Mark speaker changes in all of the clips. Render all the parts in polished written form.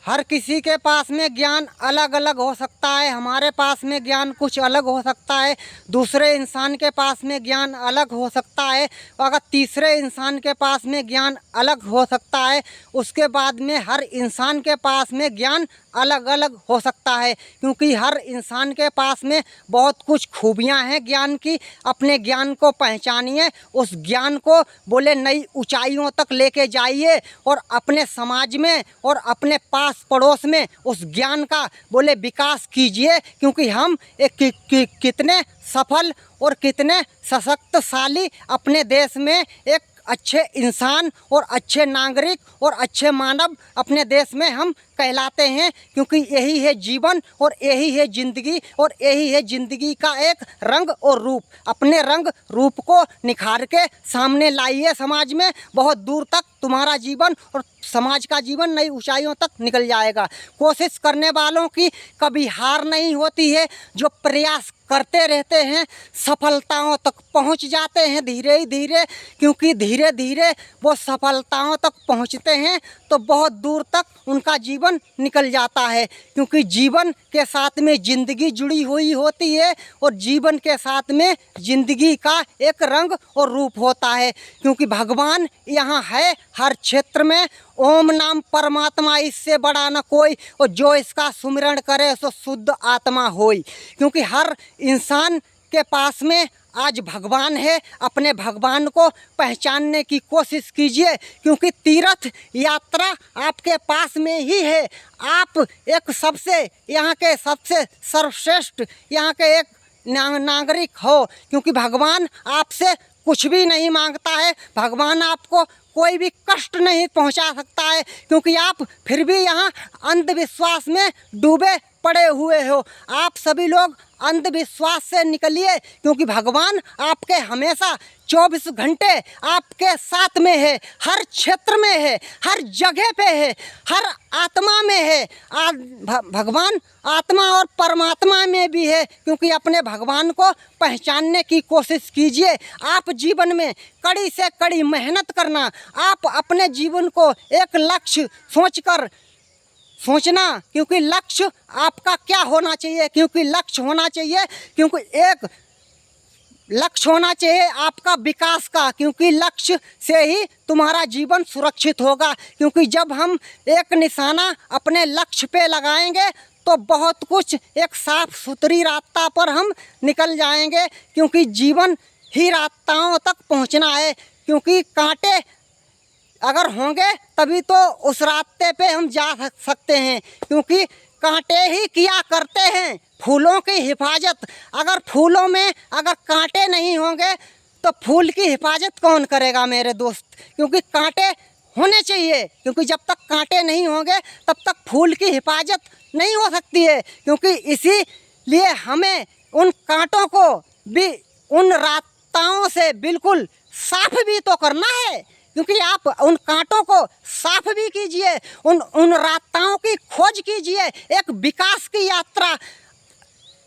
Speaker 1: हर किसी के पास में ज्ञान अलग अलग हो सकता है। हमारे पास में ज्ञान कुछ अलग हो सकता है, दूसरे इंसान के पास में ज्ञान अलग हो सकता है। अगर तीसरे इंसान के पास में ज्ञान अलग हो सकता है, उसके बाद में हर इंसान के पास में ज्ञान अलग अलग हो सकता है, क्योंकि हर इंसान के पास में बहुत कुछ खूबियां हैं ज्ञान की। अपने ज्ञान को पहचानिए, उस ज्ञान को बोले नई ऊंचाइयों तक लेके जाइए और अपने समाज में और अपने पास पड़ोस में उस ज्ञान का बोले विकास कीजिए। क्योंकि हम कितने सफल और कितने सशक्तशाली अपने देश में एक अच्छे इंसान और अच्छे नागरिक और अच्छे मानव अपने देश में हम कहलाते हैं। क्योंकि यही है जीवन और यही है ज़िंदगी और यही है ज़िंदगी का एक रंग और रूप। अपने रंग रूप को निखार के सामने लाइए समाज में। बहुत दूर तक तुम्हारा जीवन और समाज का जीवन नई ऊंचाइयों तक निकल जाएगा। कोशिश करने वालों की कभी हार नहीं होती है। जो प्रयास करते रहते हैं सफलताओं तक पहुंच जाते हैं धीरे ही धीरे। क्योंकि धीरे धीरे वो सफलताओं तक पहुंचते हैं तो बहुत दूर तक उनका जीवन निकल जाता है। क्योंकि जीवन के साथ में ज़िंदगी जुड़ी हुई होती है और जीवन के साथ में ज़िंदगी का एक रंग और रूप होता है। क्योंकि भगवान यहाँ है हर क्षेत्र में। ओम नाम परमात्मा, इससे बड़ा न कोई, और जो इसका सुमिरन करे सो शुद्ध आत्मा होई। क्योंकि हर इंसान के पास में आज भगवान है। अपने भगवान को पहचानने की कोशिश कीजिए, क्योंकि तीर्थ यात्रा आपके पास में ही है। आप एक सबसे यहाँ के सबसे सर्वश्रेष्ठ यहाँ के एक नागरिक हो। क्योंकि भगवान आपसे कुछ भी नहीं मांगता है। भगवान आपको कोई भी कष्ट नहीं पहुंचा सकता है, क्योंकि आप फिर भी यहाँ अंधविश्वास में डूबे पड़े हुए हो। आप सभी लोग अंधविश्वास से निकलिए, क्योंकि भगवान आपके हमेशा 24 घंटे आपके साथ में है। हर क्षेत्र में है, हर जगह पे है, हर आत्मा में है। भगवान आत्मा और परमात्मा में भी है। क्योंकि अपने भगवान को पहचानने की कोशिश कीजिए। आप जीवन में कड़ी से कड़ी मेहनत करना। आप अपने जीवन को एक लक्ष्य सोचकर सोचना, क्योंकि लक्ष्य आपका क्या होना चाहिए। क्योंकि लक्ष्य होना चाहिए, क्योंकि एक लक्ष्य होना चाहिए आपका विकास का। क्योंकि लक्ष्य से ही तुम्हारा जीवन सुरक्षित होगा। क्योंकि जब हम एक निशाना अपने लक्ष्य पे लगाएंगे तो बहुत कुछ एक साफ सुथरी रास्ता पर हम निकल जाएंगे। क्योंकि जीवन ही रास्ताओं तक पहुंचना है। क्योंकि कांटे अगर होंगे तभी तो उस रास्ते पे हम जा सकते हैं। क्योंकि कांटे ही किया करते हैं फूलों की हिफाजत। अगर फूलों में अगर कांटे नहीं होंगे तो फूल की हिफाजत कौन करेगा मेरे दोस्त। क्योंकि कांटे होने चाहिए, क्योंकि जब तक कांटे नहीं होंगे तब तक फूल की हिफाजत नहीं हो सकती है। क्योंकि इसीलिए हमें उन कांटों को भी उन रास्ताओं से बिल्कुल साफ भी तो करना है। क्योंकि आप उन कांटों को साफ भी कीजिए, उन रास्ताओं की खोज कीजिए। एक विकास की यात्रा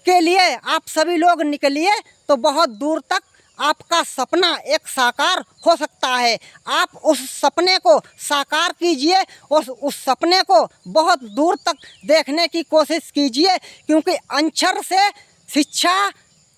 Speaker 1: के लिए आप सभी लोग निकलिए तो बहुत दूर तक आपका सपना एक साकार हो सकता है। आप उस सपने को साकार कीजिए और उस सपने को बहुत दूर तक देखने की कोशिश कीजिए। क्योंकि अक्षर से शिक्षा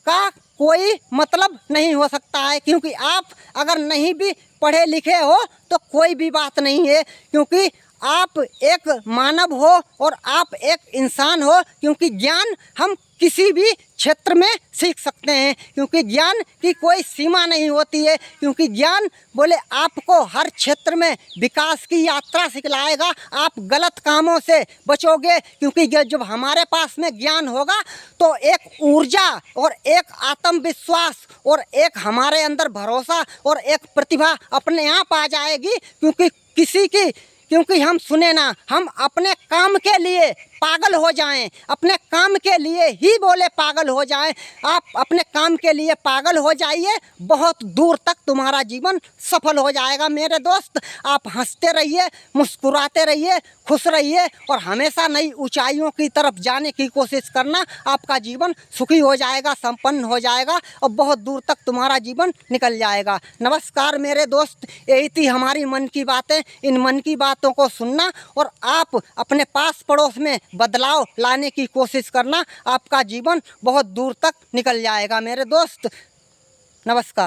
Speaker 1: का कोई मतलब नहीं हो सकता है। क्योंकि आप अगर नहीं भी पढ़े लिखे हो तो कोई भी बात नहीं है। क्योंकि आप एक मानव हो और आप एक इंसान हो। क्योंकि ज्ञान हम किसी भी क्षेत्र में सीख सकते हैं। क्योंकि ज्ञान की कोई सीमा नहीं होती है। क्योंकि ज्ञान बोले आपको हर क्षेत्र में विकास की यात्रा सिखलाएगा। आप गलत कामों से बचोगे। क्योंकि जब हमारे पास में ज्ञान होगा तो एक ऊर्जा और एक आत्मविश्वास और एक हमारे अंदर भरोसा और एक प्रतिभा अपने आप आ जाएगी। क्योंकि हम सुने ना, हम अपने काम के लिए पागल हो जाएं, अपने काम के लिए ही बोले पागल हो जाएं। आप अपने काम के लिए पागल हो जाइए, बहुत दूर तक तुम्हारा जीवन सफल हो जाएगा मेरे दोस्त। आप हंसते रहिए, मुस्कुराते रहिए, खुश रहिए और हमेशा नई ऊंचाइयों की तरफ जाने की कोशिश करना। आपका जीवन सुखी हो जाएगा, संपन्न हो जाएगा और बहुत दूर तक तुम्हारा जीवन निकल जाएगा। नमस्कार मेरे दोस्त, यही थी हमारी मन की बातें। इन मन की बातों को सुनना और आप अपने पास पड़ोस में बदलाव लाने की कोशिश करना। आपका जीवन बहुत दूर तक निकल जाएगा मेरे दोस्त। नमस्कार।